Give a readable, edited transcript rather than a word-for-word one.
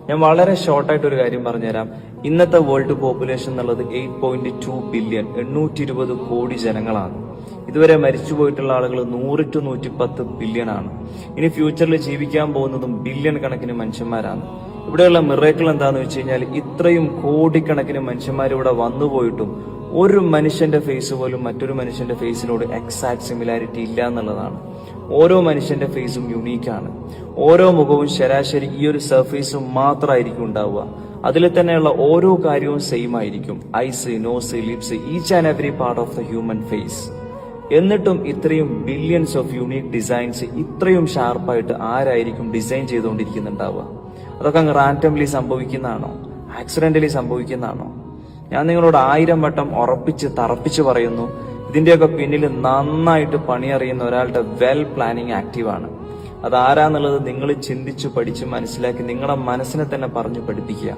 ഞാൻ വളരെ ഷോർട്ടായിട്ട് ഒരു കാര്യം പറഞ്ഞുതരാം. ഇന്നത്തെ വേൾഡ് പോപ്പുലേഷൻ എന്നുള്ളത് 8.2 ബില്യൺ 820 കോടി ജനങ്ങളാണ്. ഇതുവരെ മരിച്ചുപോയിട്ടുള്ള ആളുകൾ 100 to 110 ബില്യൺ ആണ്. ഇനി ഫ്യൂച്ചറിൽ ജീവിക്കാൻ പോകുന്നതും ബില്യൺ കണക്കിന് മനുഷ്യന്മാരാണ്. ഇവിടെയുള്ള മിറേക്കിൾ എന്താന്ന് വെച്ച് കഴിഞ്ഞാൽ ഇത്രയും കോടിക്കണക്കിന് മനുഷ്യന്മാർ ഇവിടെ വന്നുപോയിട്ടും ഒരു മനുഷ്യന്റെ ഫേസ് പോലും മറ്റൊരു മനുഷ്യന്റെ ഫേസിനോട് എക്സാക്ട് സിമിലാരിറ്റി ഇല്ല എന്നുള്ളതാണ്. ഓരോ മനുഷ്യന്റെ ഫേസും യുണീക്കാണ്. ഓരോ മുഖവും ശരാശരി ഈ ഒരു സർഫേസും മാത്രമായിരിക്കും ഉണ്ടാവുക. അതിൽ തന്നെയുള്ള ഓരോ കാര്യവും സെയിം ആയിരിക്കും. Eyes, nose, lips, each and every part of the human face. എന്നിട്ടും ഇത്രയും ബില്യൺസ് ഓഫ് യൂണീക് ഡിസൈൻസ് ഇത്രയും ഷാർപ്പായിട്ട് ആരായിരിക്കും ഡിസൈൻ ചെയ്തുകൊണ്ടിരിക്കുന്നുണ്ടാവുക? അതൊക്കെ അങ്ങ് റാൻഡംലി സംഭവിക്കുന്നതാണോ? ആക്സിഡന്റലി സംഭവിക്കുന്നതാണോ? ഞാൻ നിങ്ങളോട് 1000 വട്ടം ഉറപ്പിച്ച് തറപ്പിച്ച് പറയുന്നു, ഇതിന്റെയൊക്കെ പിന്നിൽ നന്നായിട്ട് പണിയറിയുന്ന ഒരാളുടെ വെൽ പ്ലാനിങ് ആക്റ്റീവാണ്. അതാരാന്നുള്ളത് നിങ്ങൾ ചിന്തിച്ചു പഠിച്ച് മനസ്സിലാക്കി നിങ്ങളുടെ മനസ്സിനെ തന്നെ പറഞ്ഞു പഠിപ്പിക്കുക.